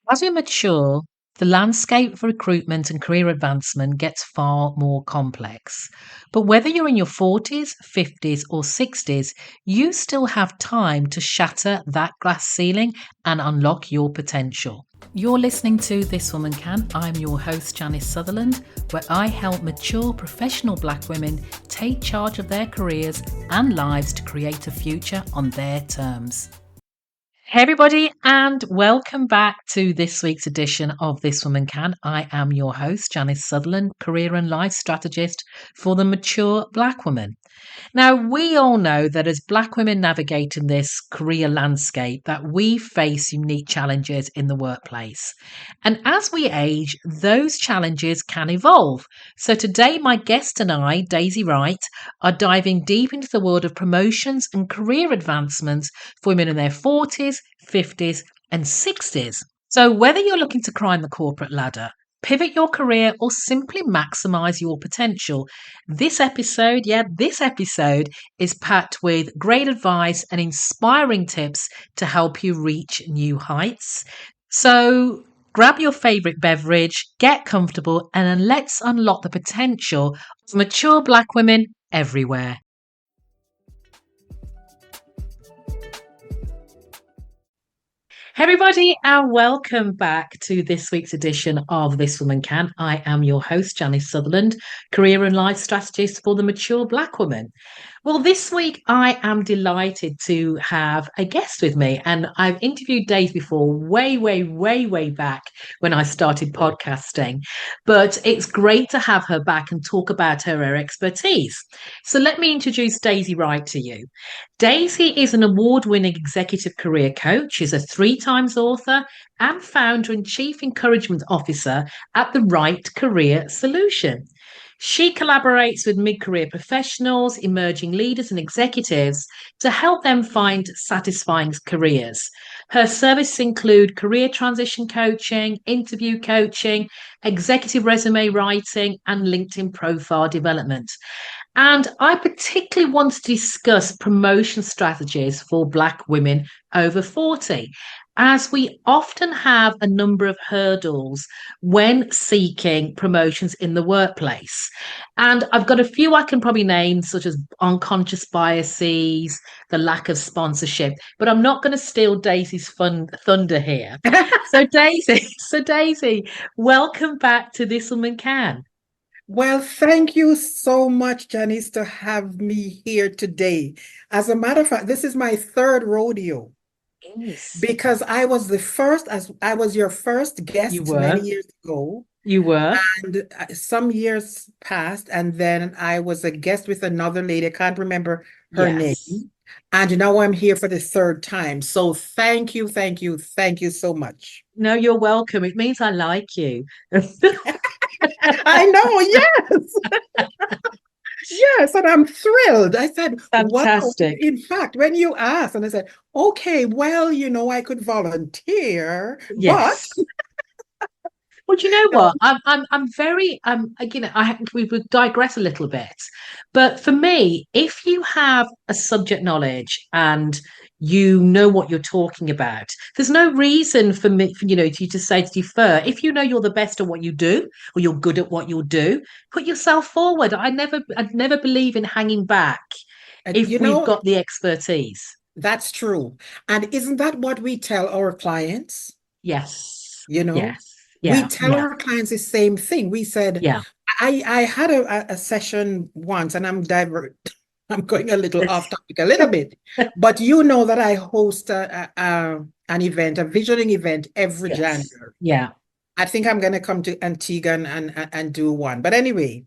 As we mature, the landscape for recruitment and career advancement gets far more complex. But whether you're in your 40s, 50s, or 60s, you still have time to shatter that glass ceiling and unlock your potential. You're listening to This Woman Can. I'm your host, Janice Sutherland, where I help mature professional Black women take charge of their careers and lives to create a future on their terms. Hey everybody, and welcome back to this week's edition of This Woman Can. I am your host, Janice Sutherland, career and life strategist for the mature Black woman. Now, we all know that as Black women navigating this career landscape, that we face unique challenges in the workplace. And as we age, those challenges can evolve. So today, my guest and I, Daisy Wright, are diving deep into the world of promotions and career advancements for women in their 40s, 50s, and 60s. So whether you're looking to climb the corporate ladder, pivot your career, or simply maximize your potential, this episode is packed with great advice and inspiring tips to help you reach new heights. So grab your favorite beverage, get comfortable, and then let's unlock the potential of mature Black women everywhere. Hey everybody, and welcome back to this week's edition of This Woman Can. I am your host, Janice Sutherland, career and life strategist for the mature Black woman. Well, this week I am delighted to have a guest with me, and I've interviewed Daisy before, way back when I started podcasting. But it's great to have her back and talk about her expertise. So let me introduce Daisy Wright to you. Daisy is an award-winning executive career coach. She's a 3 times author and founder and chief encouragement officer at the Right Career Solution. She collaborates with mid-career professionals, emerging leaders and executives to help them find satisfying careers. Her services include career transition coaching, interview coaching, executive resume writing, and LinkedIn profile development. And I particularly want to discuss promotion strategies for Black women over 40, as we often have a number of hurdles when seeking promotions in the workplace. And I've got a few I can probably name, such as unconscious biases, the lack of sponsorship, but I'm not going to steal Daisy's thunder here. So Daisy, welcome back to This Woman Can. Well, thank you so much, Janice, to have me here today. As a matter of fact, this is my third rodeo Yes. because I was your first You guest were. many years ago, You were. and some years passed, and then I was a guest with another lady. I can't remember her Yes. name, and now I'm here for the third time. So thank you so much. No, you're welcome. It means I like you. I know, yes. Yes, and I'm thrilled. I said, wow. Fantastic. In fact, when you asked, and I said, okay, well, I could volunteer, but Yes. Well, do you know no, what? I'm very we would digress a little bit, but for me, if you have a subject knowledge and you know what you're talking about, there's no reason for me, for, you to say to defer. If you know you're the best at what you do or you're good at what you do, put yourself forward. I'd never believe in hanging back and if we've got the expertise. that's true. And isn't that what we tell our clients? Yes. You know, Yes. we Yeah. tell Yeah. our clients the same thing. We said, Yeah. I had a session once, and I'm going a little off topic a little bit, but you know that I host an event, a visioning event every Yes. January. Yeah. I think I'm going to come to Antigua and do one. But anyway,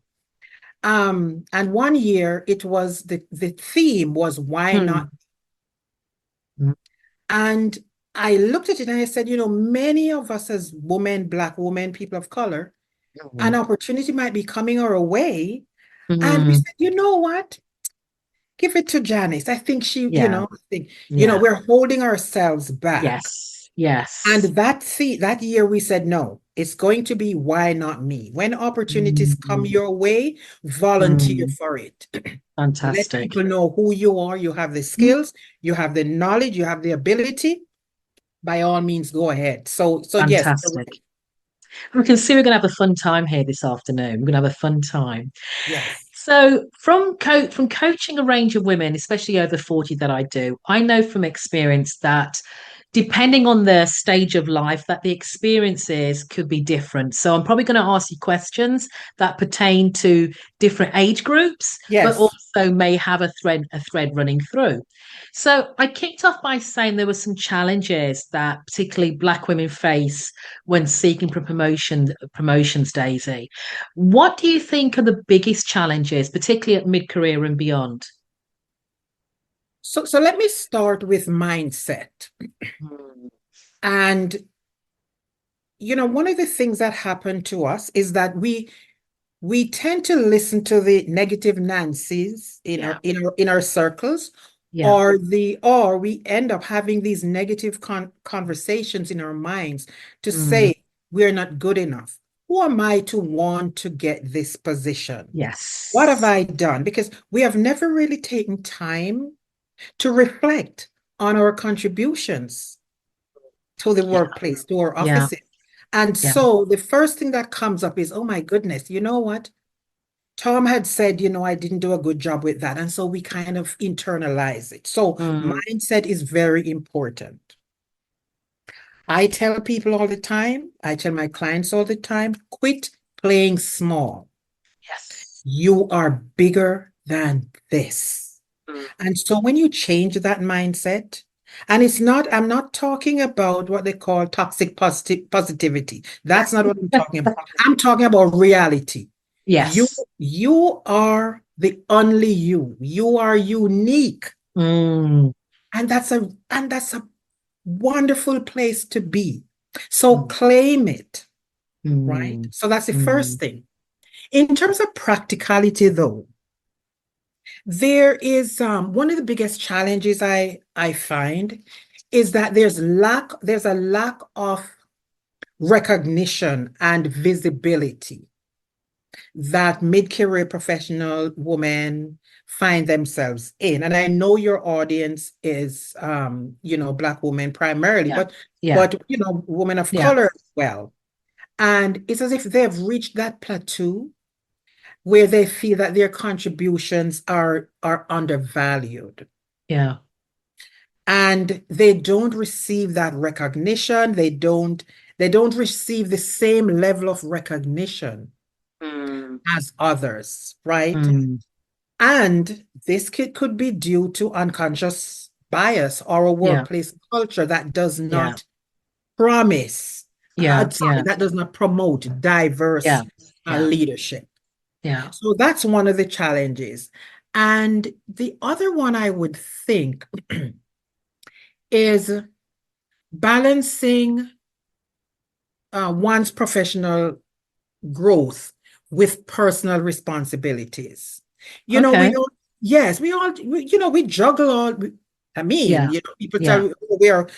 and one year it was the theme was why not? Hmm. Mm. And I looked at it and I said, many of us as women, Black women, people of color, an opportunity might be coming our way. And we Mm. said, you know what? Give it to Janice. I think Yeah. I think, Yeah. we're holding ourselves back. Yes. And Yes. that year we said, no, it's going to be why not me? When opportunities come Mm. your way, volunteer Mm. for it. Let Fantastic. people know who you are. You have the skills, you have the knowledge, you have the ability. by all means, go ahead. So yes, you're Fantastic. right. We can see we're going to have a fun time here this afternoon. We're going to have a fun time. Yes, So from coaching a range of women, especially over 40 that I do, I know from experience that depending on the stage of life that the experiences could be different. So I'm probably going to ask you questions that pertain to different age groups, but yes. also may have a thread running through. So I kicked off by saying there were some challenges that particularly Black women face when seeking for promotions, Daisy. What do you think are the biggest challenges, particularly at mid-career and beyond? So let me start with mindset. Mm, And one of the things that happen to us is that we tend to listen to the negative Nancy's yeah, in our circles, yeah, or we end up having these negative conversations in our minds to mm, say we're not good enough. Who am I to want to get this position? What have yes, I done? Because we have never really taken time to reflect on our contributions to the yeah, workplace, to our yeah, offices. And yeah, so the first thing that comes up is, oh my goodness, you know what? Tom had said, I didn't do a good job with that. And so we kind of internalize it. So mm, mindset is very important. I tell people all the time, I tell my clients all the time, quit playing small. yes, You are bigger than this. mm, And so when you change that mindset, and I'm not talking about what they call toxic positivity. That's not what I'm talking about. I'm talking about reality. You, yes, you are the only you. You are unique. mm, And that's a wonderful place to be. So mm, claim it, right? mm, So that's the first mm, thing. In terms of practicality, though, there is one of the biggest challenges I find is that there's a lack of recognition and visibility that mid-career professional women find themselves in. And I know your audience is Black women primarily, yeah, but yeah, women of yeah, color as well. And it's as if they've reached that plateau where they feel that their contributions are undervalued. yeah, And they don't receive that recognition. They don't receive the same level of recognition mm, as others, right? mm, And this could be due to unconscious bias or a yeah, workplace culture that does yeah, not promise, yeah, sorry, yeah, that does not promote diverse yeah, yeah, leadership. yeah, So that's one of the challenges. And the other one I would think is balancing one's professional growth with personal responsibilities. You know, we okay, all, yes, we juggle all. I mean, yeah, people tell yeah, you oh, we are,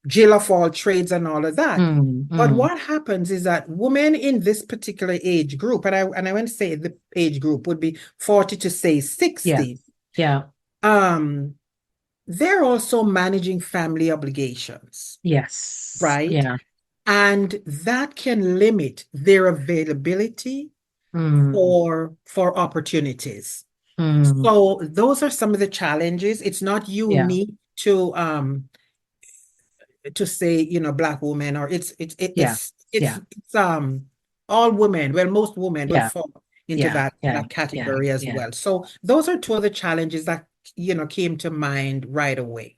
Jill of all trades and all of that. mm, But mm, what happens is that women in this particular age group, and I want to say the age group would be 40 to say yeah, 60, yeah, um, they're also managing family obligations, yes, right? yeah, And that can limit their availability mm, for opportunities. mm, So those are some of the challenges. It's not yeah, unique to say, Black women, or yeah, yeah, it's all women. Well, most women will yeah, fall into yeah, yeah, that yeah, category as yeah. well. So those are two of the challenges that came to mind right away.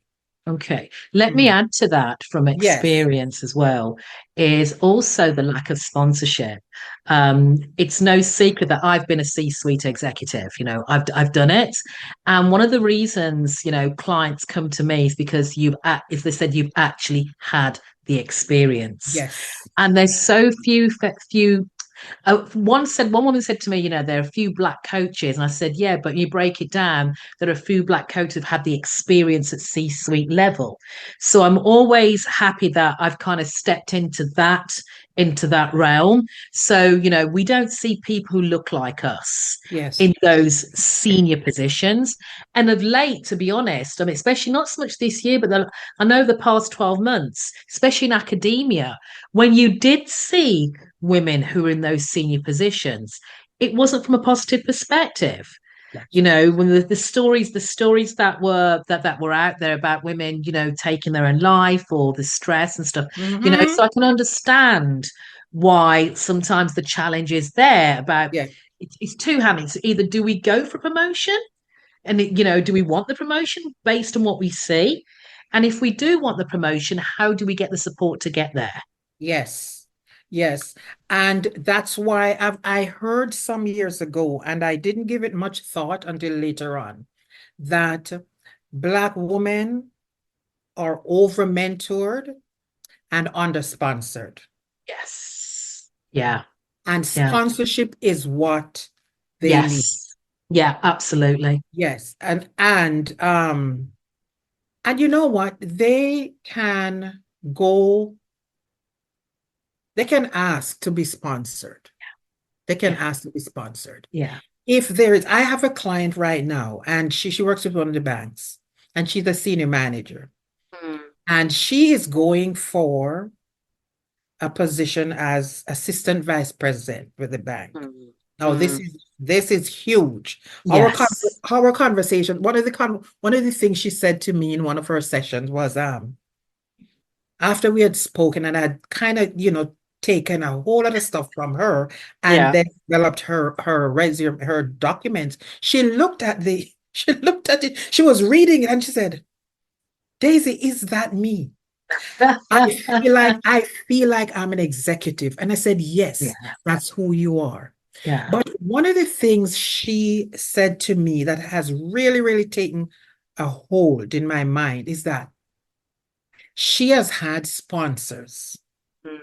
Okay. Let me Mm. add to that from Yes, experience as well, is also the lack of sponsorship. It's no secret that I've been a C-suite executive, I've done it. And one of the reasons, clients come to me is because is they said you've actually had the experience. yes, And there's so few one woman said to me, there are a few black coaches. And I said, yeah, but you break it down, there are a few black coaches who've had the experience at C-suite level. So I'm always happy that I've kind of stepped into that into that realm. So, we don't see people who look like us Yes. in those senior positions. And of late, to be honest, I mean, especially not so much this year, but I know the past 12 months, especially in academia, when you did see women who were in those senior positions, it wasn't from a positive perspective. That's When the stories that were out there about women, taking their own life or the stress and stuff, Mm-hmm. so I can understand why sometimes the challenge is there about Yeah. it's two-handed. So either do we go for promotion and do we want the promotion based on what we see? And if we do want the promotion, how do we get the support to get there? Yes. Yes. And that's why I heard some years ago, and I didn't give it much thought until later on, that Black women are over mentored and under sponsored. Yes. Yeah. And Yeah. sponsorship is what they need. Yes. Yeah, absolutely. Yes. And you know what? Go, they can ask to be sponsored. They can Yeah. ask to be sponsored. Yeah. If there is, I have a client right now, and she works with one of the banks, and she's a senior manager, Mm, and she is going for a position as assistant vice president with the bank. mm, Now, mm. this is huge. Our con Yes. our conversation, one of the things she said to me in one of her sessions was after we had spoken and I'd kind of, taken a whole lot of stuff from her and Yeah. then developed her resume, her documents. She looked at it, she was reading it and she said, Daisy, is that me? I feel like I'm an executive. And I said, yes, Yeah. that's who you are. Yeah. But one of the things she said to me that has really, really taken a hold in my mind is that she has had sponsors, Mm.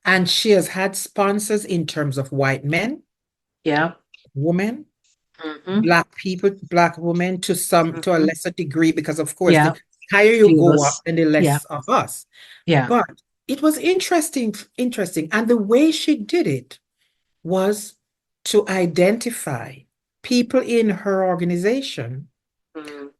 and she has had sponsors in terms of white men, Yeah. women, Hmm. Black people, Black women to a Hmm. lesser degree, because of course Yeah. the higher you Few of go up, us. then the Yeah. less of us. Yeah. But it was interesting. And the way she did it was to identify people in her organization Mm.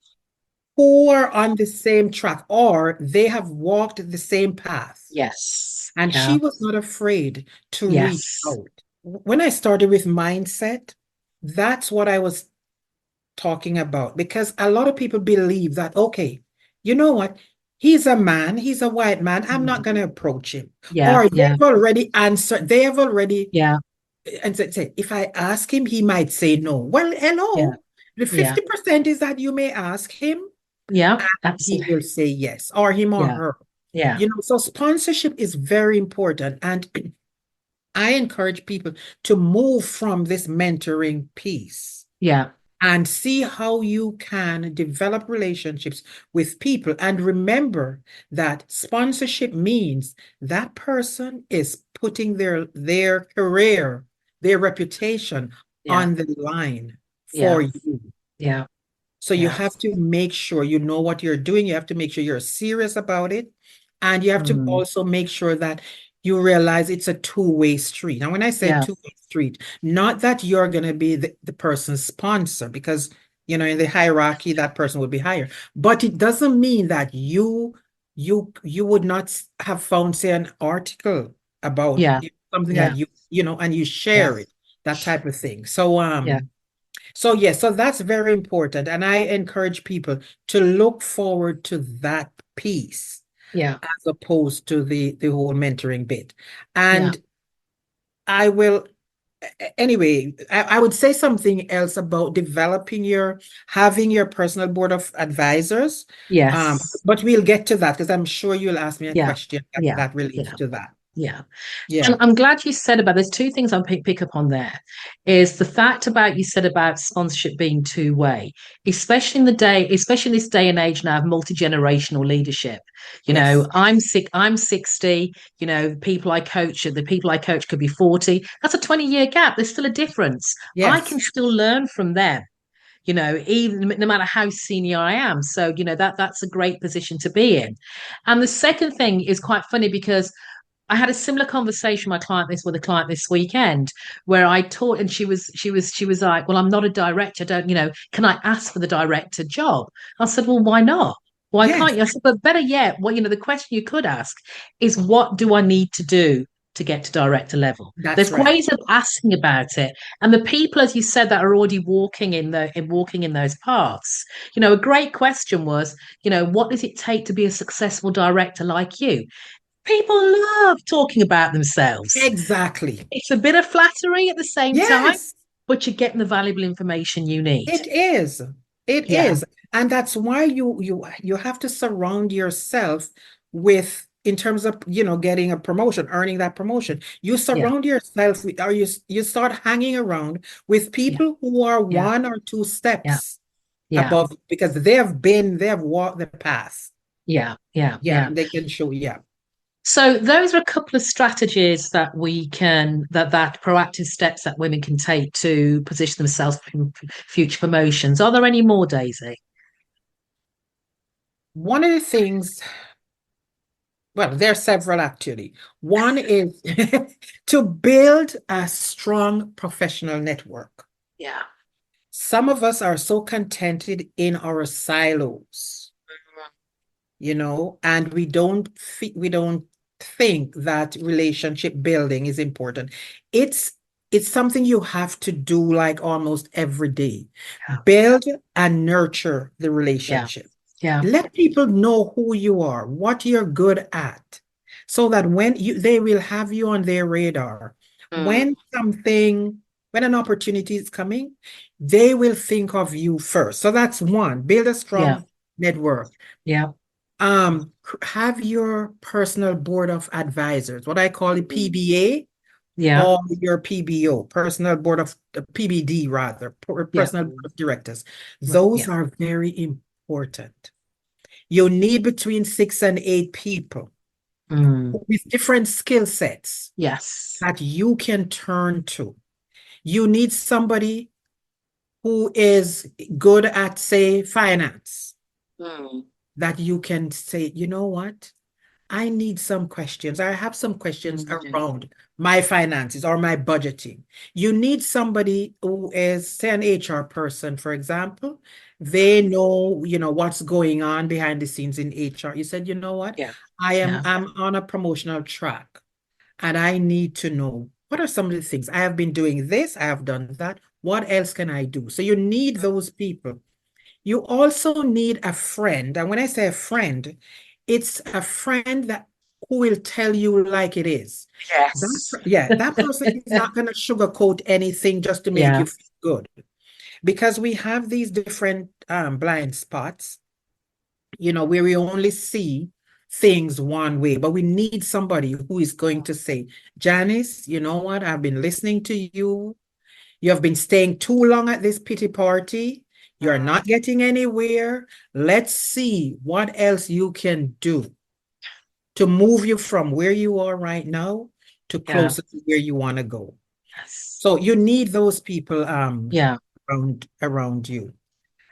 who are on the same track or they have walked the same path. Yes. And Yeah. she was not afraid to reach Yes. out. When I started with mindset, that's what I was talking about because a lot of people believe that, okay, you know what? He's a man, he's a white man. I'm not Mm. going to approach him. Yeah. Or Yeah. they've already answered, they have already, Yeah. and say, if I ask him, he might say no. Well, Yeah. hello. The Yeah. 50% is that you may ask him Yeah. and he Absolutely. will say yes, or him or Yeah. her. Yeah. So sponsorship is very important. And I encourage people to move from this mentoring piece Yeah. and see how you can develop relationships with people. And remember that sponsorship means that person is putting their career, their reputation Yeah. on the line Yeah. for you. Yeah. So you Yeah. have to make sure you know what you're doing. You have to make sure you're serious about it. And you have to Mm. also make sure that you realize it's a two-way street. And when I say Yeah. two-way street, not that you're going to be the person's sponsor, because, in the hierarchy, that person would be higher. But it doesn't mean that you would not have found, say, an article about Yeah. something that Yeah. and you Yeah. share it, that type of thing. So, Yeah. yes, so that's very important. And I encourage people to look forward to that piece Yeah. as opposed to the whole mentoring bit. Yeah. And I will, anyway, I would say something else about having your personal board of advisors. Yes. But we'll get to that because I'm sure you'll ask me a Yeah. question Yeah. that relates Yeah. to that. Yeah. And Yeah. I'm glad you said about there's two things I'll pick up on there is the fact about you said about sponsorship being two-way, especially in this day and age now of multi-generational leadership. Yes. I'm 60, the people I coach could be 40. That's a 20-year gap. There's still a difference. I Yes. can still learn from them. Even no matter how senior I am. So, that's a great position to be in. And the second thing is quite funny because I had a similar conversation with a client this weekend where I taught, and she was like, "Well, I'm not a director. Don't Can I ask for the director job?" I said, "Well, why not? Why Yes, can't you?" I said, "But better yet, the question you could ask is, what do I need to do to get to director level?" that's There's right. ways of asking about it, and the people, as you said, that are already walking in those paths. A great question was, what does it take to be a successful director like you? People love talking about themselves. Exactly. It's a bit of flattery at the same time, Yes. but you're getting the valuable information you need. It is. It Yeah, is. And that's why you have to surround yourself with, in terms of, getting a promotion, earning that promotion. You yeah, surround yourself with, or you start hanging around with yeah, people who are yeah, one or two yeah, steps yeah, above, because they have walked the path. yeah, yeah, Yeah, yeah. and they can show, yeah. So those are a couple of strategies that proactive steps that women can take to position themselves for future promotions. Are there any more, Daisy? One of the things, well, there are several actually. One is to build a strong professional network. Yeah. Some of us are so contented in our silos, and we don't think that relationship building is important. It's it's something you have to do like almost every day. Build and nurture the Yeah, relationship. yeah, Let people know who you are, what you're good at, so that they will have you on their radar. yeah. When an opportunity is coming, they will think of you first. So that's one, build a Yeah, strong network. yeah, Have your personal board of advisors, what I call a PBA yeah, or your PBO, personal board of PBD rather, yeah, personal board of directors. yeah. Those are very important. You need between 6 and 8 people Mm, with different skill sets yes. that you can turn to. You need somebody who is good at, say, finance, Mm, that you can say, you know what? I need some questions. I have some questions mm, around my finances or my budgeting. You need somebody who is, say, an HR person, for example. They know, what's going on behind the scenes in HR. You said, you know what? yeah, I'm yeah, I'm on a promotional track and I need to know what are some of the things. I have been doing this, I have done that. What else can I do? So you need those people. You also need a friend. And when I say a friend, it's a friend that who will tell you like it is. yes. Yeah, that person is not going to sugarcoat anything just to make Yeah, you feel good. Because we have these different blind spots, where we only see things one way, but we need somebody who is going to say, Janice, you know what? I've been listening to you. You have been staying too long at this pity party. You're mm, not getting anywhere. Let's see what else you can do to move you from where you are right now to yeah, closer to where you want to go. yes. So you need those people Yeah, around you.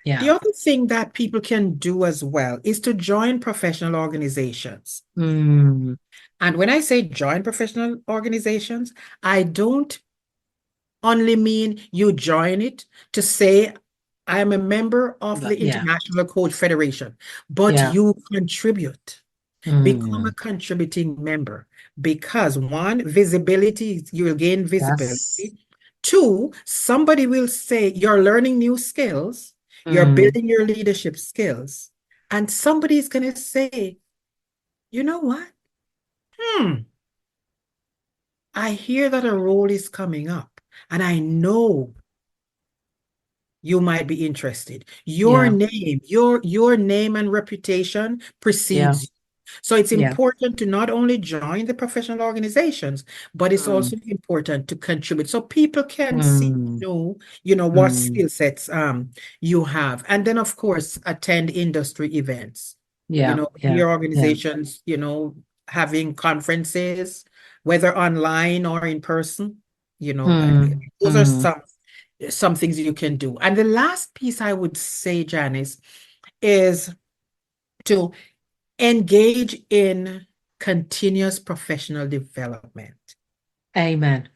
The yeah. other thing that people can do as well is to join professional organizations. Mm, And when I say join professional organizations, I don't only mean you join it to say, I am a member of but the yeah, International Coach Federation, but yeah. you contribute. Become a Mm, contributing member because one, visibility, you will gain yes. visibility. Two, somebody will say you're learning new skills, you're Mm, building your leadership skills, and somebody's going to say, you know what? Hmm, I hear that a role is coming up, and I know you might be interested. Your yeah, name, your name and reputation yeah, precedes you. So it's yeah. important to not only join the professional organizations, but it's Mm, also important to contribute so people can see, mm, what mm, skill sets you have. And then of course attend industry events. yeah, yeah, Your yeah. organizations, having conferences, whether online or in person, Mm, those are mm, some things you can do. And the last piece I would say, Janice, is to engage in continuous professional development. Amen.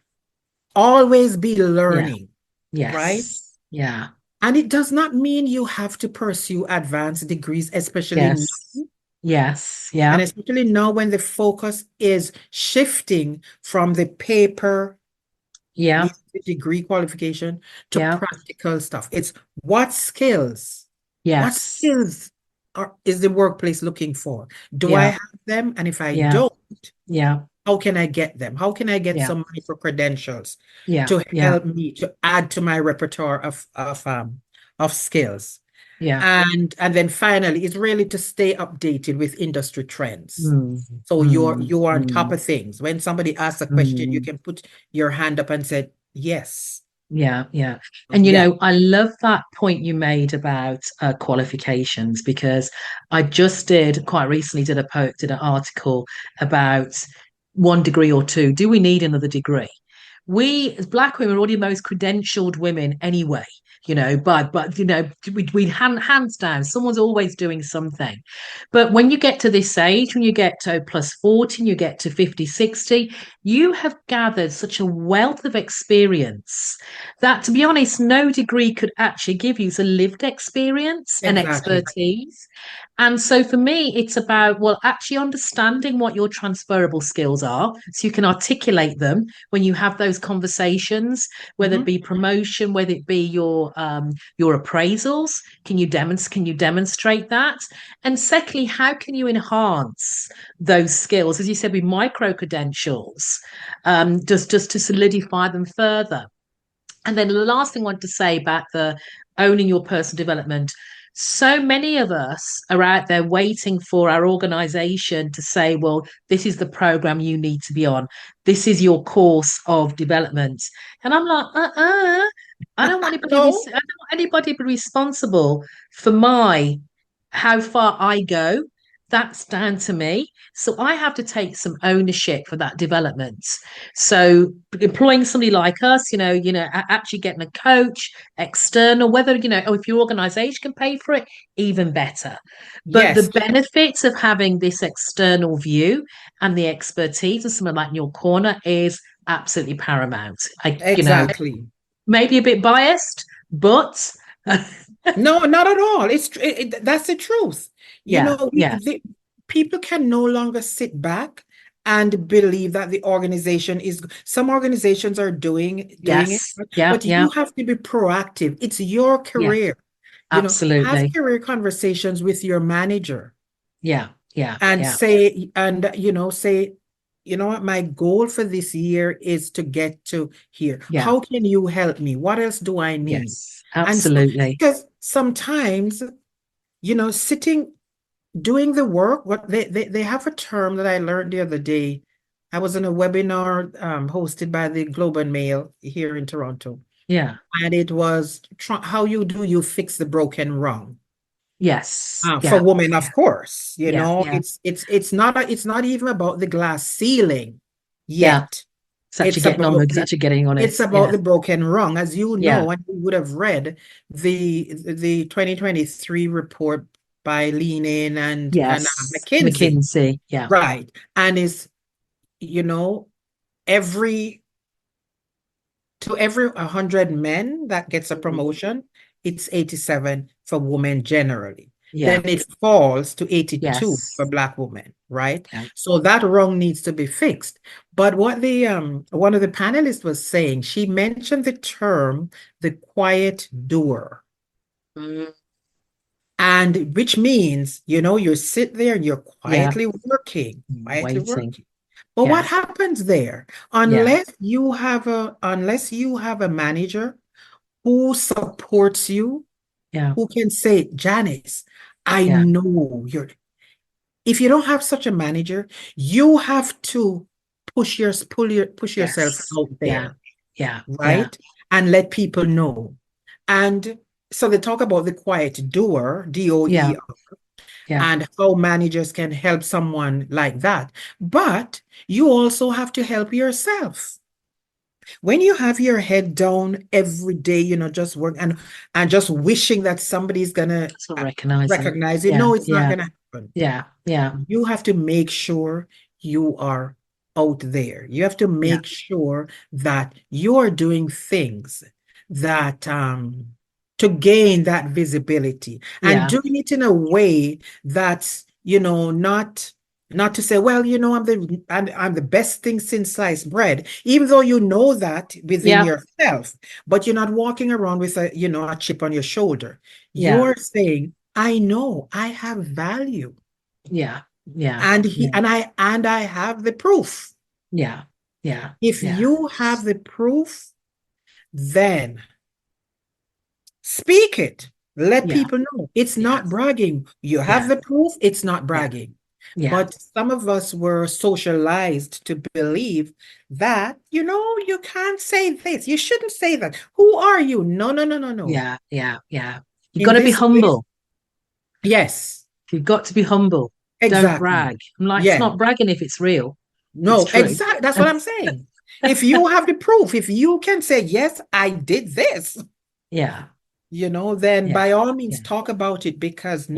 Always be Yeah. learning, right? Yes. Yeah. And it does not mean you have to pursue advanced degrees, especially now, Yes. Yes. and Yeah. especially now when the focus is shifting from the paper, Yeah. the degree qualification to Yeah. practical stuff. It's what skills, what Yes. skills is the workplace looking for? Do I Yeah. have them? And if I Yeah. don't, Yeah. how can I get them? How can I get Yeah. some money for credentials Yeah. to Yeah. help me to add to my repertoire of skills? Yeah. And then finally, it's really to stay updated with industry trends. Mm, So mm, you're on top mm, of things. When somebody asks a question, you mm. can put your hand up and say, yes. Yeah, yeah. And Yeah. I love that point you made about qualifications because I just quite recently did an article about 1 degree or two. Do we need another degree? We as black women are already the most credentialed women anyway, but we hands down, someone's always doing something. But when you get to this age, when you get to plus 40, you get to 50, 60, you have gathered such a wealth of experience that, to be honest, no degree could actually give you. So lived experience and Exactly. expertise. And so for me, it's about, well, actually understanding what your transferable skills are so you can articulate them when you have those conversations, whether it Mhm. be promotion, whether it be your appraisals. Can you demonstrate that? And secondly, how can you enhance those skills, as you said, with micro credentials, just to solidify them further? And then the last thing I wanted to say about the owning your personal development. So many of us are out there waiting for our organization to say, well, this is the program you need to be on. This is your course of development. And I'm like, I don't want anybody, No. I don't want anybody to be responsible for my how far I go. That's down to me. So I have to take some ownership for that development. So employing somebody like us, actually getting a coach, external, whether, or if your organization can pay for it, even better. But the Yes, benefits of having this external view and the expertise of someone like in your corner is absolutely paramount. exactly. Maybe a bit biased, but No, not at all. That's the truth. yeah, yeah, People can no longer sit back and believe that the organization is. Some organizations are doing it, yes, yeah, but yeah, you have to be proactive. It's your yeah, career. Have absolutely. career conversations with your manager Yeah, yeah, and yeah, say, what, my goal for this year is to get to here. yeah, How can you help me? What else do I need? yes, And so, absolutely. because sometimes, sitting, doing the work, what they have a term that I learned the other day. I was in a webinar hosted by the Globe and Mail here in Toronto, Yeah, and it was how you fix the broken wrong. yes, For yeah, women, of course, yeah, yeah, it's not even about the glass ceiling yeah. yet. It's actually It's getting on. about It's actually getting on it. it's about Yeah, the broken rung, as you yeah. know, and you would have read the 2023 report by Lean In and Yes, McKinsey, McKinsey. Yeah, right? And is you know every to every 100 men that gets a mm, promotion, it's 87 for women generally. yeah, Then it falls to 82 for yes, Black women, right? yeah. So that wrong needs to be fixed. But what the one of the panelists was saying, she mentioned the term the quiet doer. Mm, And which means, you sit there and you're yeah, quietly waiting. working. But what Yeah, happens there? yeah, Unless you have a manager who supports you, yeah, who can say, Janice, I yeah. know if you don't have such a manager, you have to push yourself Yes, out yeah, there, yeah, yeah, right? And let people know. And so they talk about the quiet doer, yeah, DOE, yeah. and how managers can help someone like that. But you also have to help yourself. When you have your head down every day, just work and just wishing that somebody's gonna That's not recognizing. recognize it. Yeah, No, it's not yeah, gonna happen. yeah, yeah, You have to make sure you are out there. You have to Yeah. make sure that you're doing things that to gain that visibility and Yeah. doing it in a way that's, not to say, well, I'm the best thing since sliced bread, even though you know that within Yeah. yourself, but you're not walking around with a chip on your shoulder. Yeah. You're saying, I know I have value. Yeah. Yeah. And Yeah. I have the proof. Yeah. Yeah. If Yeah. you have the proof, then speak it. Let Yeah. people know. It's Yeah. not bragging. You have Yeah. the proof, it's not Yeah. bragging. Yeah. But some of us were socialized to believe that, you can't say this. You shouldn't say that. Who are you? No, no, no, no, no. Yeah. Yeah. Yeah. You got In to be this place, humble. yes, You've got to be humble. Don't exactly. brag. I'm like, it's Yeah. not bragging if it's real. It's No, true. exactly. That's what I'm saying. If you have the proof, if you can say, yes, I did this, Yeah. then Yeah. by all means Yeah. talk about it, because Yeah.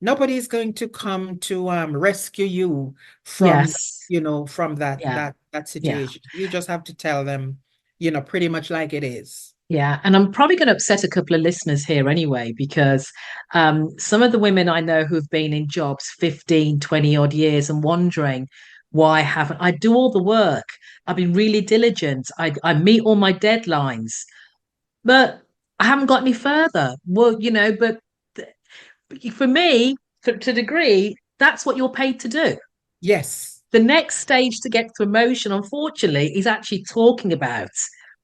nobody is going to come to rescue you from, Yes. from that Yeah. that that Yeah. situation. You just have to tell them, pretty much like it is. Yeah, and I'm probably going to upset a couple of listeners here anyway, because some of the women I know who've been in jobs 15, 20 odd years and wondering why haven't I do all the work? I've been really diligent. I meet all my deadlines, but I haven't got any further. Well, but for me, to a degree, that's what you're paid to do. Yes. The next stage to get to promotion, unfortunately, is actually talking about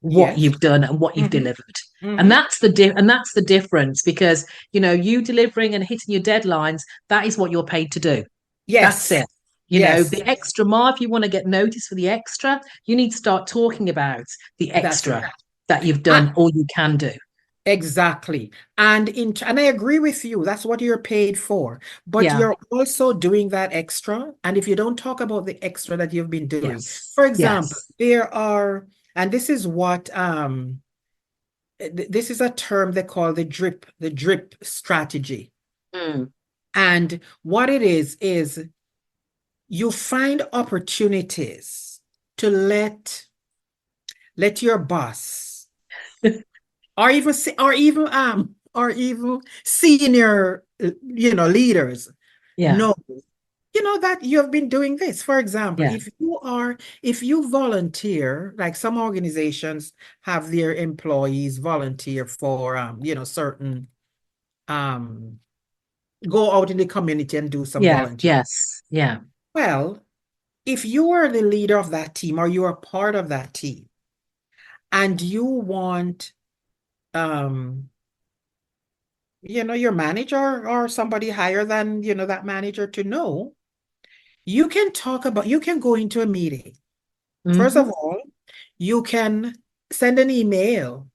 what Yes. you've done and what you've Mm-hmm. delivered. And Mm-hmm. that's the difference, because you delivering and hitting your deadlines, that is what you're paid to do. That's Yes. it. Yes. The extra mile, if you want to get noticed for the extra, you need to start talking about the That's extra right. that you've done Ah, or you can do. exactly. And I agree with you. That's what you're paid for. But Yeah. you're also doing that extra. And if you don't talk about the extra that you've been doing, Yes. for example, Yes. there are, and this is what this is a term they call the drip strategy. Mm. And what it is you find opportunities to let your boss, or even senior leaders Yeah. know, that you have been doing this. For example, Yeah. if you volunteer, like some organizations have their employees volunteer for certain, um go out in the community and do some Yeah. volunteer. Yes. Yeah. Well, if you are the leader of that team, or you are part of that team, and you want, um your manager or somebody higher than, that manager to know, you can go into a meeting. First Hmm. of all, you can send an email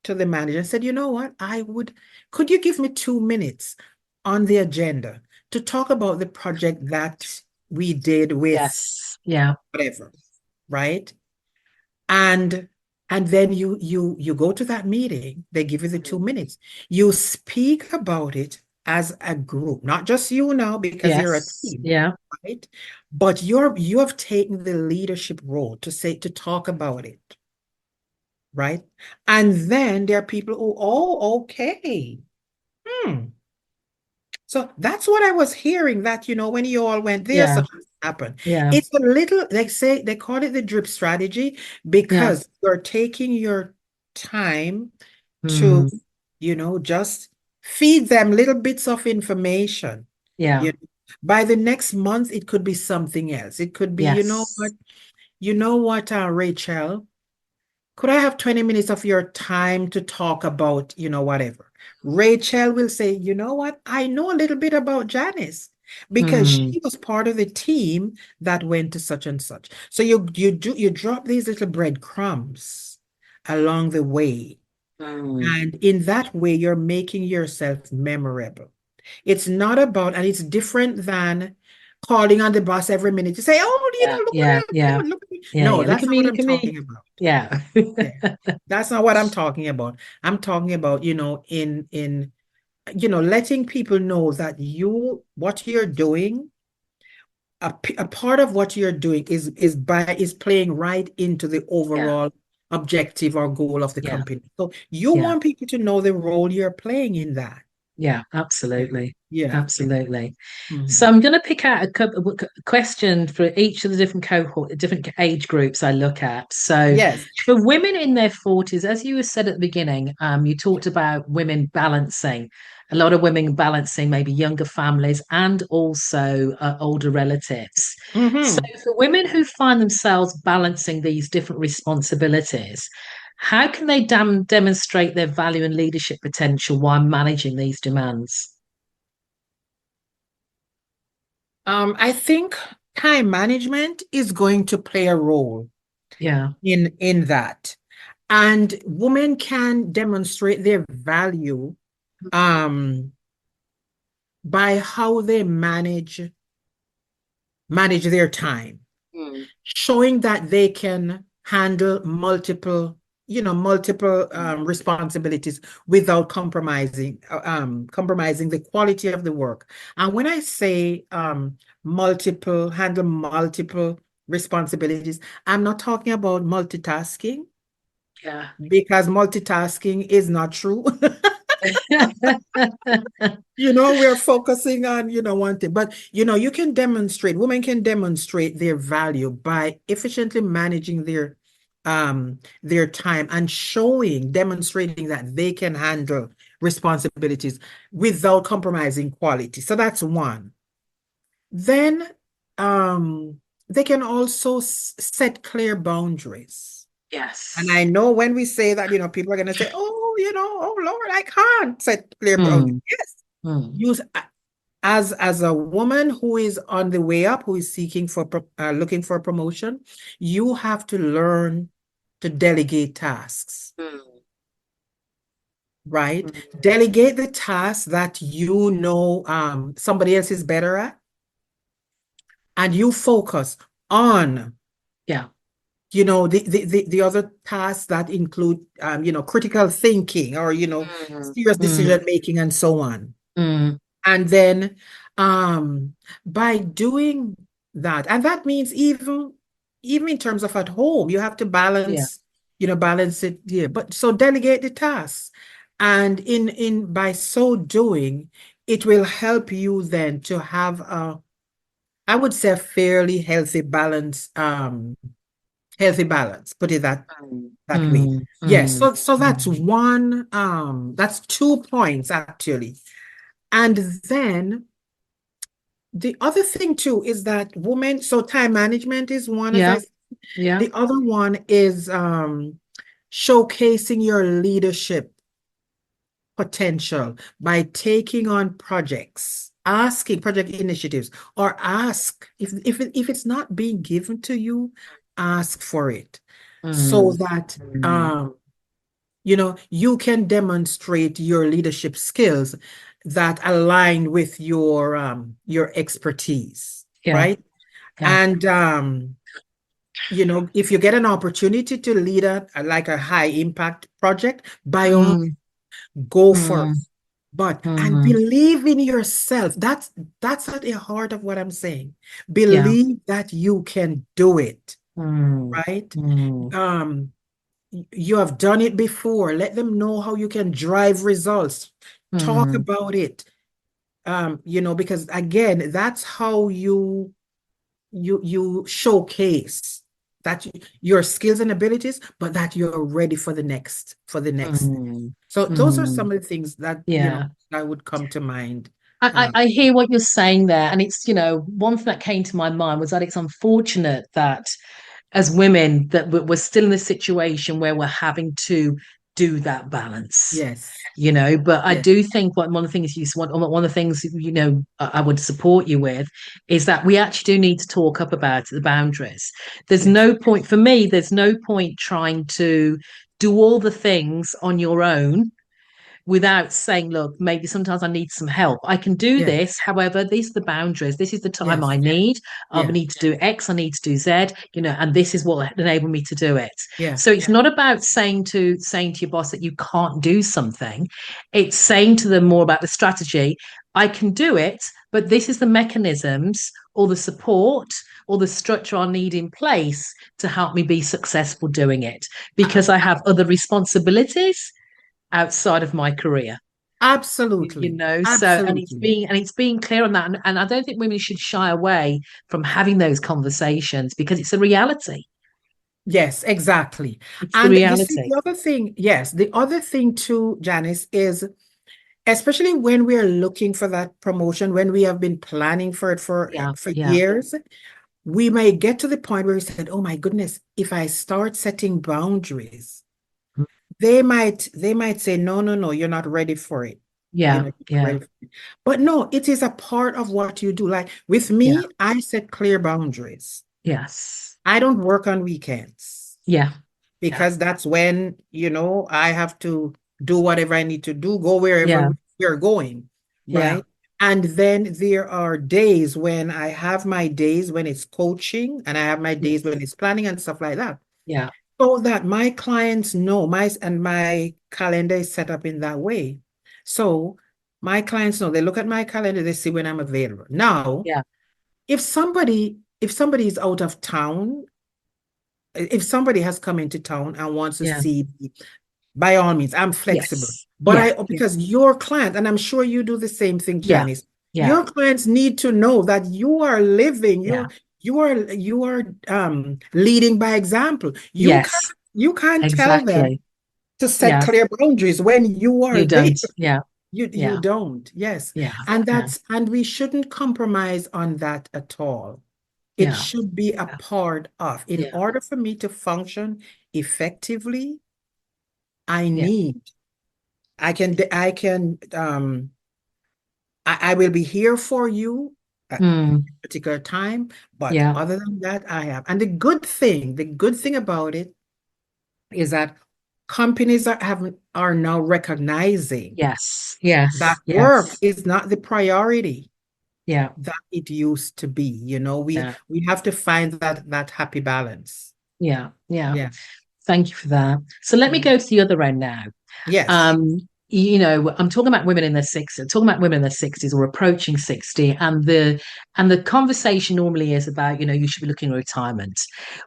to the manager and said, you know what, could you give me 2 minutes on the agenda to talk about the project that we did with Yes. Yeah. whatever, right? And and then you go to that meeting, they give you the 2 minutes. You speak about it as a group, not just you now because you're a Yes. team, Yeah. right? But you have taken the leadership role to talk about it, right? And then there are people who, oh, okay. Hmm. So that's what I was hearing, that, when you all went there, Yeah. such happened. Yeah. It's a little, they call it the drip strategy, Yeah. because you're taking your time to, Mm. just feed them little bits of information. Yeah. You By the next month, it could be something else. It could be, Yes. Rachel, could I have 20 minutes of your time to talk about, whatever? Rachel will say, you know what? I know a little bit about Janice because Mm. she was part of the team that went to such and such. So you drop these little breadcrumbs along the way. Mm. And in that way, you're making yourself memorable. It's not about, and it's different than calling on the boss every minute to say, oh, Yeah. look what Yeah. I'm Yeah. doing. Look at me. Yeah. No, Yeah. Look that's at not me. what Look I'm at me. talking about. Yeah. Yeah. That's not what I'm talking about. I'm talking about, in letting people know that what you're doing, a part of what you're doing is playing right into the Yeah, overall objective or goal of the yeah, company. So you yeah. want people to know the role you're playing in that. Yeah, Yeah. absolutely. Yeah. Absolutely. So Mhm. I'm going to pick out a couple question for each of the different cohort, different age groups I look at. So Yes. for women in their 40s, as you said at the beginning, you talked about women balancing, a lot of women balancing maybe younger families and also older relatives. So Hmm. for women who find themselves balancing these different responsibilities, how can they demonstrate their value and leadership potential while managing these demands? I think time management is going to play a role Yeah. in that. And women can demonstrate their value um, by how they manage their time, Mm. showing that they can handle multiple responsibilities without compromising the quality of the work. And when I say handle multiple responsibilities, I'm not talking about multitasking Yeah. because multitasking is not true. We're focusing on, one thing, but, women can demonstrate their value by efficiently managing their time and demonstrating that they can handle responsibilities without compromising quality. So that's one. Then, um, they can also set clear boundaries. And I Yes. know when we say that, people are going to say, oh, oh, Lord, I can't set clear boundaries. Mm. Yes, Mm. use as a woman who is on the way up, who is looking for a promotion, you have to learn to delegate tasks, Mm. right? Mm. Delegate the tasks that somebody else is better at, and you focus on Yeah. the other tasks that include critical thinking or Mm. serious Mm. decision making and so on. Mm. And then by doing that, and that means even in terms of at home, you have to Yeah. balance it. Yeah. But so delegate the tasks. And in by so doing, it will help you then to have I would say, a fairly healthy balance, put it Mm. that way. Mm. Yes, Mm. so that's Mm. that's 2 points actually. And then the other thing too is that so time management is one, as I Yeah. said. Yeah. The other one is showcasing your leadership potential by taking on asking project initiatives, or ask if it's not being given to you, ask for it so Mm. that Mm. you can demonstrate your leadership skills that align with your expertise, Yeah. right? Yeah. And if you get an opportunity to lead like a high impact project, by all, Mm. go for it. Mm. And Mm. believe in yourself. That's at the heart of what I'm saying. Yeah. Believe that you can do it, Mm. right? Mm. Um, you have done it before. Let them know how you can drive results. Talk Mm. about it. Because again, that's how you showcase that your skills and abilities, but that you're ready for the next. Mm. So those are Mm. some of the things Yeah. that would come to mind. I, Um, I hear what you're saying there. And it's, one thing that came to my mind was that it's unfortunate that as women that we're still in this situation where we're having to do that balance. yes, But I yes, do think one of the things one of the things I would support you with is that we actually do need to talk up about the boundaries. There's yes, no point for me, there's no point trying to do all the things on your own without saying, look, maybe sometimes I need some help. I can do yes, this. However, these are the boundaries. This is the time yes, I need. I yeah, need to do X, I need to do Z, and this is what will enable me to do it. yeah, So it's not about saying to your boss that you can't do something. It's saying to them more about the strategy. I can do it, but this is the mechanisms or the support or the structure I need in place to help me be successful doing it because I have other responsibilities outside of my career. You Absolutely. know, so Absolutely. and it's being clear on that, and I don't think women should shy away from having those conversations because it's a reality. Yes, exactly. It's the And you see, reality. the other thing, yes, the other thing too, Janice, is especially when we're looking for that promotion, when we have been planning for it Yeah, for yeah, years, we may get to the point where we said, "Oh my goodness, if I start setting boundaries, they might say, no, no, no, you're not ready for it. yeah, You're not yeah, ready for it." But no, it is a part of what you do. Like with yeah, me, I set clear boundaries. yes, I don't work on weekends yeah, yeah, because that's when, I have to do whatever I need to do, go yeah, wherever we're going, yeah, right? And then there are days when I have my days when it's coaching and I have my days when yes, it's planning and stuff like that. yeah, So that my clients know my calendar is set up in that way. So my clients know, they look at my calendar, they see when I'm available. Now, yeah, if somebody is out of town, if somebody has come into town and wants to yeah, see me, by all means, I'm flexible. yes, But yeah, yeah, because your client, and I'm sure you do the same thing, yeah, Janice, yeah, your clients need to know that you are living, yeah, you are leading by example. You can't yes, you can't tell them exactly. to set Yeah, clear boundaries when you are you there. don't. Yeah, You yeah, don't. Yes. yeah, And yeah, we shouldn't compromise on that at all. It yeah, should be a part of, in yeah, order for me to function effectively, I yeah, need, I will be here for you at mm, a particular time, but yeah, other than that, I have. And the good thing about it is that companies are now recognizing yes, that yes, work yes, is not the priority yeah, that it used to be. We yeah, we have to find that happy balance. yeah, yeah. Yeah. Thank you for that. So let me Mhm. go to the other end now. Yes. Um, I'm talking about women in their 60s, talking about women in their 60s or approaching 60, and the conversation normally is about, you should be looking at retirement.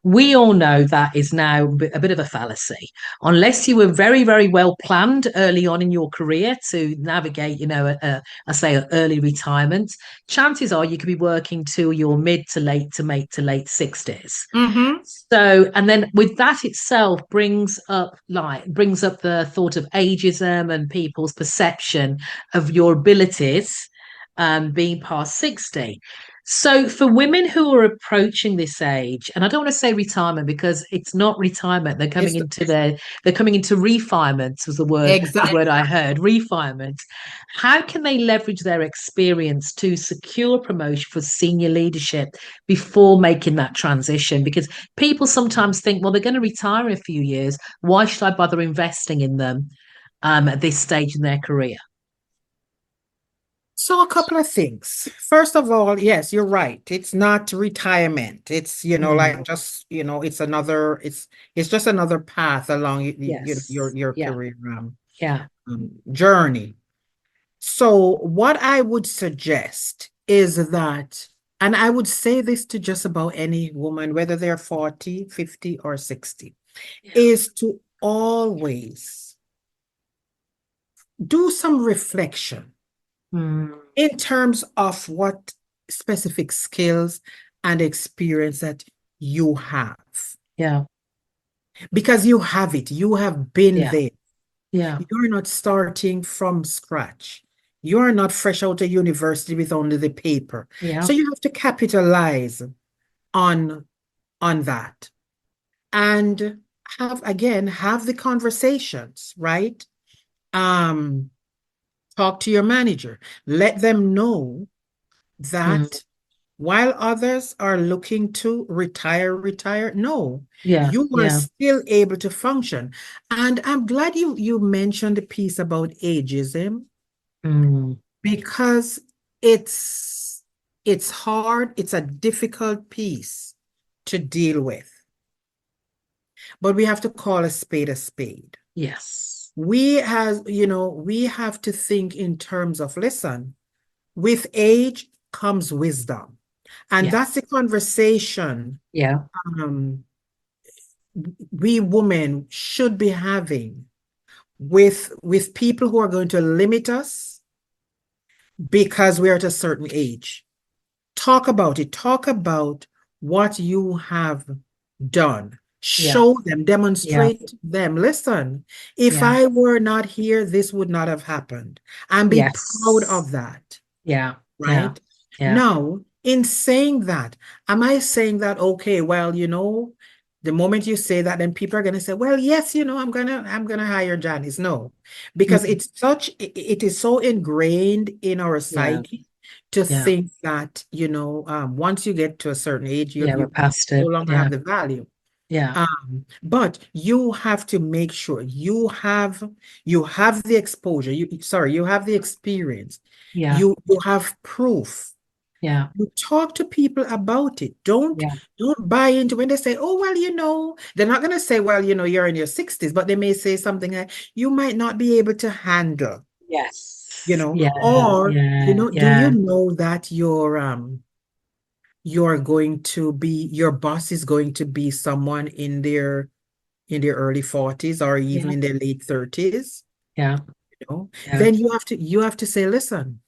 We all know that is now a bit of a fallacy. Unless you were very, very well planned early on in your career to navigate, I say an early retirement, chances are you could be working till your mid to late 60s. Mm-hmm. So, and then with that itself brings up the thought of ageism and people's perception of your abilities being past 60. So for women who are approaching this age, and I don't want to say retirement because it's not retirement, It's they're coming into refinement was the exactly. word I heard, refinement. How can they leverage their experience to secure promotion for senior leadership before making that transition? Because people sometimes think, well, they're going to retire in a few years. Why should I bother investing in them at this stage in their career? So a couple of things. First of all, yes, you're right. It's not retirement. It's, Mm, like just, it's just another path along your yes. your Yeah. career Yeah. journey. So what I would suggest is that, and I would say this to just about any woman, whether they're 40, 50, or 60, Yeah. is to always do some reflection Mm, in terms of what specific skills and experience that you have. yeah. Because you have it, you have been Yeah. there. Yeah. You're not starting from scratch. You're not fresh out of university with only the paper. Yeah. So you have to capitalize on that and have the conversations, right? Um, Talk to your manager. Let them know Mm, that while others are looking to retire, no, yeah. you are Yeah. still able to function. And I'm glad you mentioned the piece about ageism Mm, because it's hard, it's a difficult piece to deal with. But we have to call a spade a spade. yes. We have to think in terms of, listen, with age comes wisdom. And Yeah. that's the conversation Yeah. um, we women should be having with people who are going to limit us because we're at a certain age. Talk about it. Talk about what you have done. Yeah. Show them, Yeah. demonstrate to them. Listen, if Yeah. I were not here, this would not have happened. And be proud Yes. of that, Yeah. Yeah. right? Yeah. Now, in saying that, am I saying that, okay, well, the moment you say that, then people are gonna say, well, yes, I'm gonna hire Janice. No, because Mm. it is so ingrained in our Yeah. psyche to Yeah. think that, once you get to a certain age, Yeah. We're you past no it. longer have Yeah. the value. Yeah. But you have to make sure you have the exposure. You have the experience. Yeah. You have proof. Yeah. You talk to people about it. Don't Yeah. don't buy into when they say, oh, well, they're not gonna say, well, you're in your 60s, but they may say something like, you might not be able to handle, Yes. Yeah. or, Yeah. do you Yeah. know that your boss is going to be someone in their early 40s or even Yeah. in their late 30s, Yeah. Yeah. then you have to say, listen,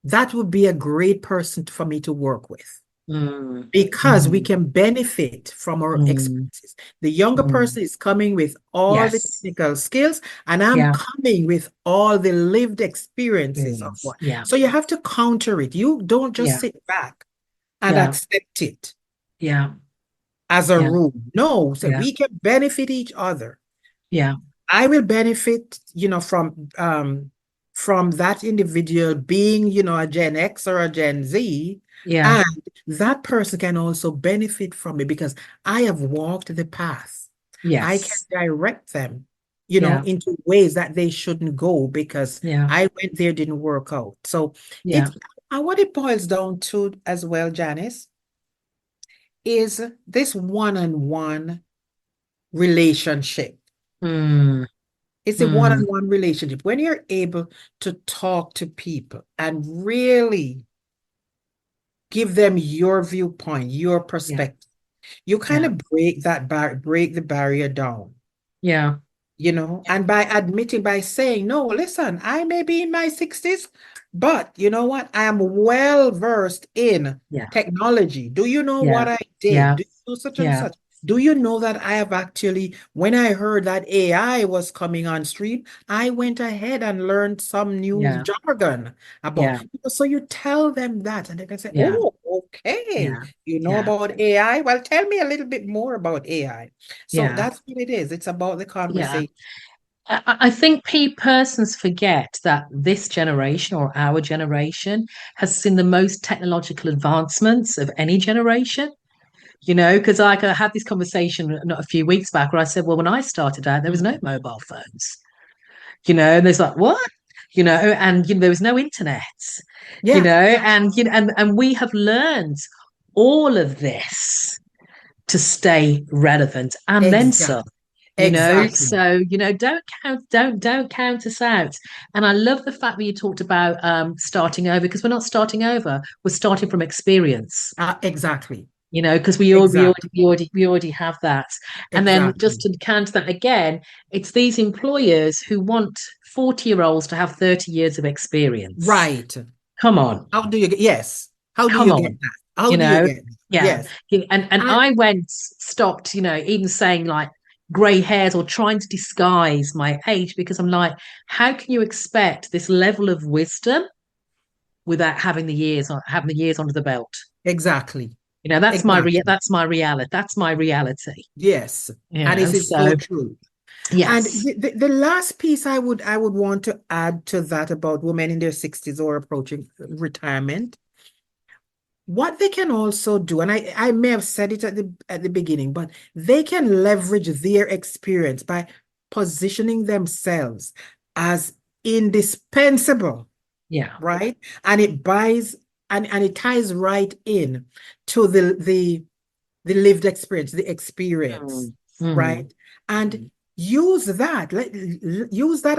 that would be a great person for me to work with Mm. because we Mm. can benefit from our Mm. experiences. The younger Mm. person is coming with all the Yes. technical skills, and I'm Yeah. coming with all the lived experiences of Experience. what. Yeah. So you have to counter it. You don't just Yeah. sit back and Yeah. accept it Yeah. as a Yeah. rule. No, so Yeah. we can benefit each other. Yeah. I will benefit, from that individual being, a Gen X or a Gen Z, Yeah. and that person can also benefit from it because I have walked the path. I can Yes. direct them, Yeah. into ways that they shouldn't go because Yeah. I went there, didn't work out. So it Yeah. and what it boils down to as well, Janice, is this one-on-one relationship. Mm. It's a Mm. one-on-one relationship. When you're able to talk to people and really give them your viewpoint, your Yeah. perspective, you kind Yeah. of break the barrier down. Yeah. And by saying, no, listen, I may be in my 60s, but you know what? I am well versed in Yeah. technology. Do you know Yeah. what I did? Yeah. Do you know such and Yeah. such? Do you know that I have actually, when I heard that AI was coming on stream, I went ahead and learned some new Yeah. jargon about. Yeah. So you tell them that, and they can say, Yeah. oh, okay, Yeah. you know Yeah. about AI? Well, tell me a little bit more about AI. So Yeah. that's what it is. It's about the Yeah. conversation. I think persons forget that this generation or our generation has seen the most technological advancements of any generation. Because I had this conversation not a few weeks back where I said, well, when I started out, there was no mobile phones. And there's like, what? And there was no internet. Yeah, And we have learned all of this to stay relevant and then some. exactly. Exactly. So don't count us out. And I love the fact that you talked about starting over, because we're not starting over, we're starting from experience. Exactly. Because Exactly. we already have that. And then just Exactly. to counter that again, it's these employers who want 40-year-olds to have 30 years of experience. Right. Come on. How do you get, yes. How do Come you get on. that? How you do you know get that? yeah. Yes. And And I stopped even saying like gray hairs or trying to disguise my age, because I'm like, how can you expect this level of wisdom without having the years under the belt? exactly. Exactly. That's my reality. That's my reality. Yes. And it is So so true. And yes. the last piece I would want to add to that about women in their 60s or approaching retirement, what they can also do, and I may have said it at the beginning, but they can leverage their experience by positioning themselves as indispensable, Yeah. right? And it buys and it ties right in to the lived experience, the experience, Mm, mm, right? And mm. use that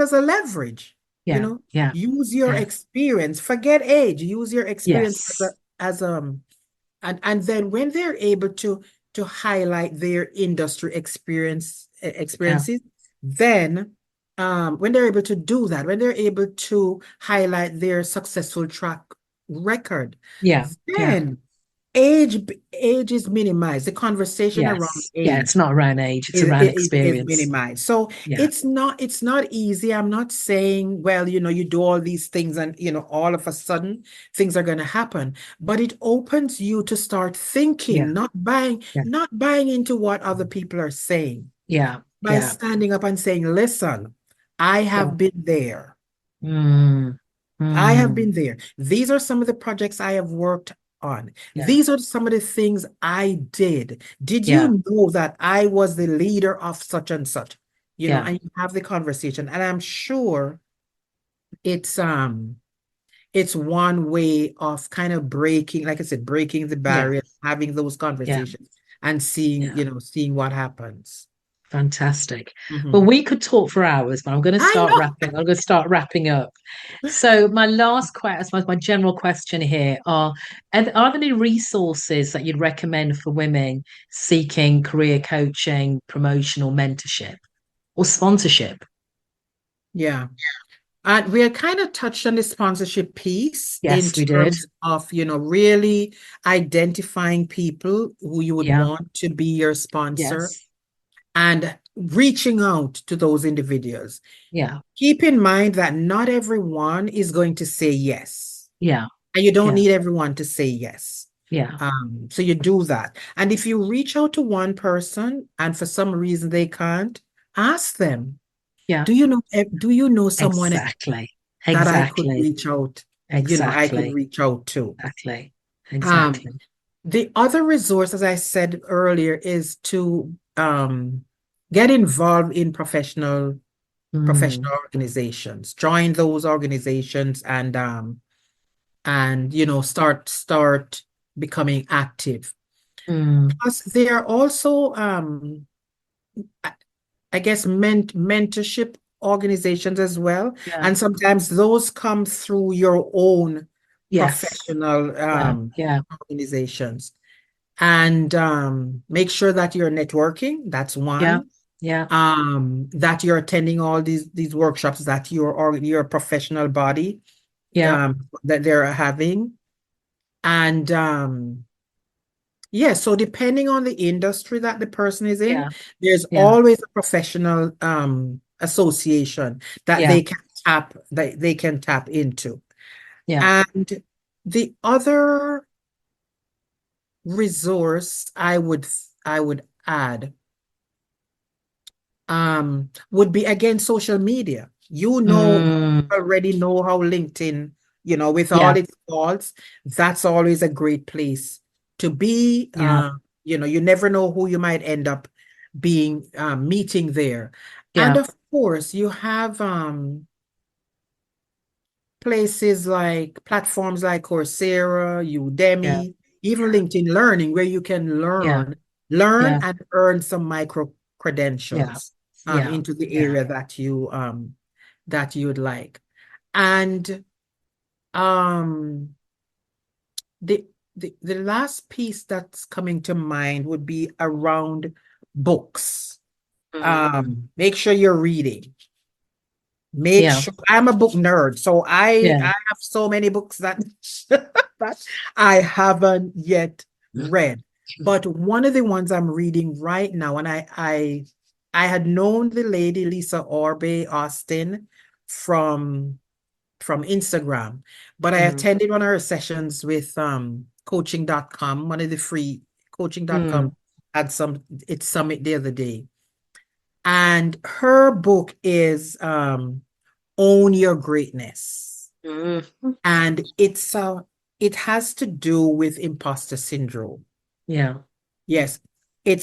as a leverage, you Yeah. know, Yeah. use your Yeah. experience, forget age, use your experience Yes. as and then when they're able to highlight their industry Yeah. experiences, then when they're able to do that, when they're able to highlight their successful track record, Yeah. Yeah. then age is minimized. The conversation around Yes. Yeah. It's age not around age, it's is, around is experience. minimized. So Yeah. it's not easy. I'm not saying, well, you do all these things and all of a sudden things are going to happen, but it opens you to start Yeah. thinking, Yeah. not buying into what other people are saying, Yeah. by Yeah. standing up and saying, listen, I Yeah. have been there. Mm. I have Mm. been there. These are some of the projects I have worked on. Yeah. These are some of the things I did. Did Yeah. you know that I was the leader of such and such? Yeah. And you have the conversation. And I'm sure it's it's one way of kind of breaking, like I said, breaking the Yeah. barrier, having those Yeah. conversations and seeing, Yeah. seeing what happens. Fantastic. Well, Mhm. we could talk for hours, but I know. I'm going to start wrapping up. So my last question, I suppose my general question here are there any resources that you'd recommend for women seeking career coaching, promotional mentorship or sponsorship? Yeah. And we are kind of touched on the sponsorship piece in Yes, we did. terms of, really identifying people who you would Yeah. want to be your sponsor Yes. and reaching out to those individuals. Yeah. Keep in mind that not everyone is going to say yes, Yeah. and you don't Yeah. need everyone to say yes. Yeah. So you do that. And if you reach out to one person and for some reason they can't, ask them, Yeah. do you know someone Exactly. that I could Exactly. reach out, I could Exactly. reach out to. Exactly. Um, Exactly. the other resource, as I said earlier, is to get involved in Mm, professional organizations. Join those organizations and start becoming active. mm, Plus, there are also I I guess mentorship organizations as well. yeah. And sometimes those come through your own Yes. professional Yeah. Yeah. organizations. And make sure that you're networking. That's Yeah. one. Yeah. That you're attending all these workshops that your professional body Yeah. that they're having. And yeah, so depending on the industry that the person is in, Yeah. there's Yeah. always a professional association Yeah. that they can tap into. Yeah. And the other resource I would add would be again social media. Mm, Already know how LinkedIn, with yeah. all its faults, that's always a great place to be. Yeah. You never know who you might end up being meeting there. And Yeah. of course, you have platforms like Coursera, Yeah. Udemy, even LinkedIn Learning, where you can Yeah. learn Yeah. and earn some micro Yeah. credentials Yeah. into the Yeah. area that you would like. And um, the the last piece that's coming to mind would be around books. Mm, Make sure you're reading. Make yeah. sure I'm a book nerd, so I Yeah. have so many books that that I haven't yet read. But one of the ones I'm reading right now, and I had known the lady Lisa Orbe Austin from Instagram, but I Mm, attended one of her sessions with coaching.com, one of the free coaching.com mm, had its summit the other day. And her book is Own Your Greatness. mm, And it has to do with imposter syndrome. yeah. Yes. It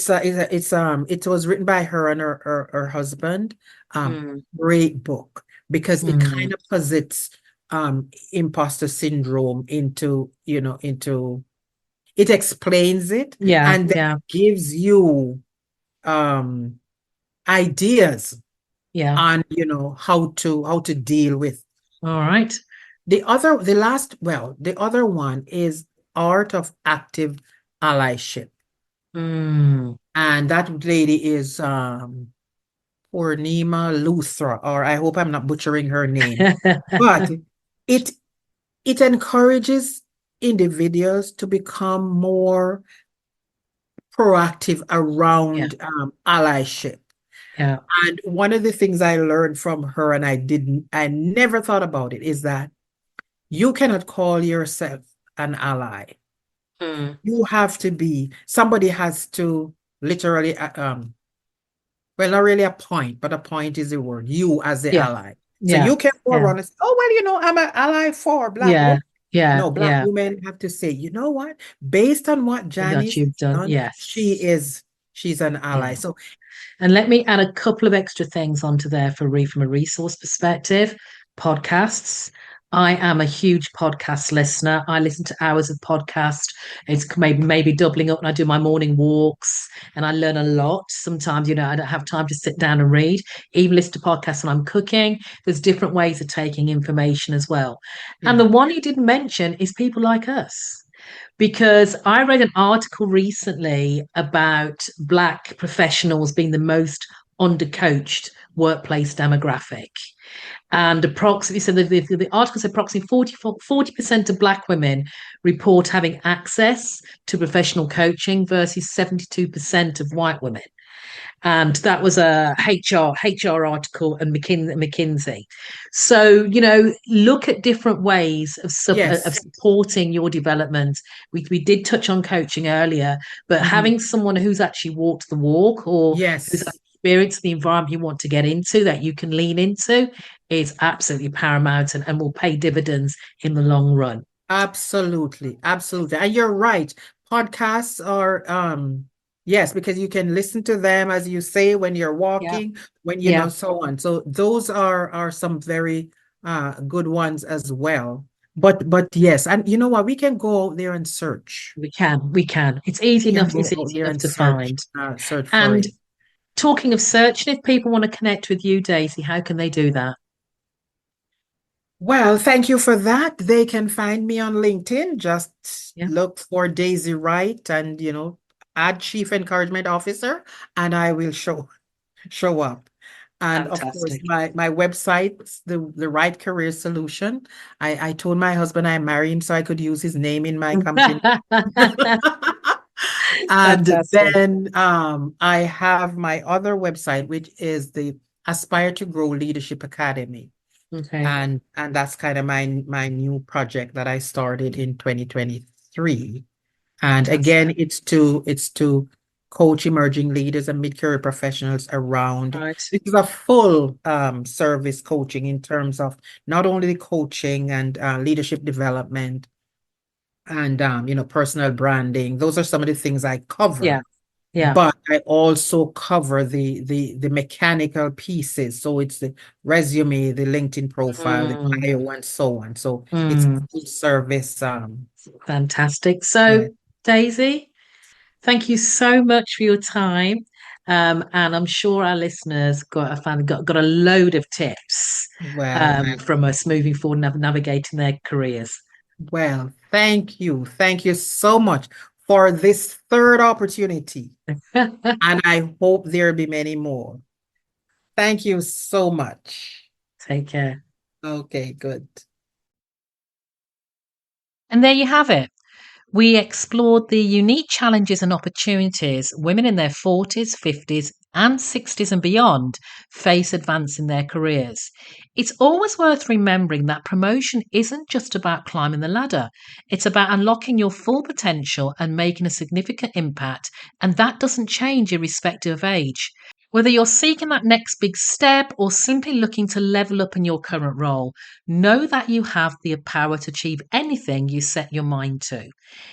was written by her and her husband. Mm, Great book because it mm, kind of posits imposter syndrome into it explains it yeah. and then Yeah. gives you um ideas Yeah. on how to deal with. All right. The other one is art of active allyship. Mm. And that lady is Purnima Luthra, or I hope I'm not butchering her name. But it it encourages individuals to become more proactive Yeah, around allyship. yeah. And one of the things I learned from her, and I never thought about it, is that you cannot call yourself an ally. Mm. You have to be, somebody has to literally, well, not really a point, but a point is the word, you as the Yeah, ally. So yeah, you can go yeah, around and say, oh, well, I'm an ally for Black yeah, women. yeah, No, Black yeah. women have to say, you know what? Based on what That Janice you've has done. done, Yes. she's an ally. Yeah. So And let me add a couple of extra things onto there from a resource perspective. Podcasts. I am a huge podcast listener. I listen to hours of podcast. It's maybe doubling up when I do my morning walks, and I learn a lot. Sometimes, I don't have time to sit down and read. Even listen to podcasts when I'm cooking. There's different ways of taking information as well. And yeah, the one you didn't mention is people like us, because I read an article recently about Black professionals being the most undercoached workplace demographic. And approximately, so the article said approximately 40% of Black women report having access to professional coaching versus 72% of white women. And that was a HR article and McKinsey. So, look at different ways of yes. supporting your development. We did touch on coaching earlier, but Mhm. having someone who's actually walked the walk, or who's Yes. experienced the environment you want to get into, that you can lean into, is absolutely paramount, and will pay dividends in the long run. Absolutely, absolutely. And you're right. Podcasts are yes, because you can listen to them as you say when you're Yeah. walking, when Yeah, so on. So those are some very good ones as well. But yes, and you know what? We can go out there and search. we can. It's easy We can enough. go It's out easy there enough and to search find. search for And it. talking of searching, if people want to connect with you, Daisy, how can they do that? Well, thank you for that. They can find me on LinkedIn. Just Yeah, look for Daisy Wright and, add Chief Encouragement Officer, and I will show up. And of course, fantastic. my website, the Right Career Solution. I told my husband I married him so I could use his name in my company. And Fantastic. then I have my other website, which is the Aspire to Grow Leadership Academy. Okay, And that's kind of my new project that I started in 2023. And fantastic. again, it's to coach emerging leaders and mid-career professionals around. Right. This is a full service coaching in terms of not only the coaching and leadership development and personal branding. Those are some of the things I Yeah, cover, yeah. but I also cover the mechanical pieces. So it's the resume, the LinkedIn profile, the Mm, bio, and so on. So it's mm, full service. fantastic. So, Yeah. Daisy, thank you so much for your time. And I'm sure our listeners got a load of tips Well, from us moving forward, navigating their careers. well, thank you. Thank you so much for this third opportunity. And I hope there'll be many more. Thank you so much. Take care. Okay, good. And there you have it. We explored the unique challenges and opportunities women in their 40s, 50s, and 60s and beyond face advancing their careers. It's always worth remembering that promotion isn't just about climbing the ladder, it's about unlocking your full potential and making a significant impact, and that doesn't change irrespective of age. Whether you're seeking that next big step or simply looking to level up in your current role, know that you have the power to achieve anything you set your mind to.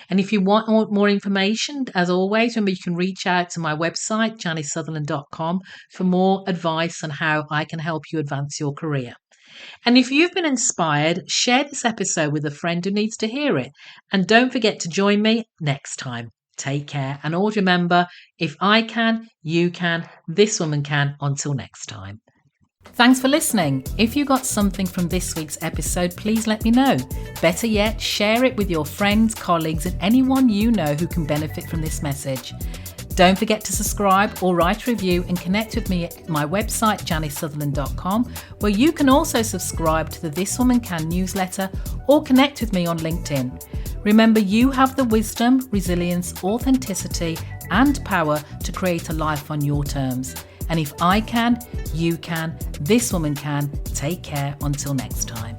And if you want more information, as always, remember you can reach out to my website, janicesutherland.com, for more advice on how I can help you advance your career. And if you've been inspired, share this episode with a friend who needs to hear it. And don't forget to join me next time. Take care. And always remember, if I can, you can, this woman can. Until next time. Thanks for listening. If you got something from this week's episode, please let me know. Better yet, share it with your friends, colleagues, and anyone you know who can benefit from this message. Don't forget to subscribe or write a review and connect with me at my website, janicesutherland.com, where you can also subscribe to the This Woman Can newsletter or connect with me on LinkedIn. Remember, you have the wisdom, resilience, authenticity, and power to create a life on your terms. And if I can, you can, this woman can. Take care until next time.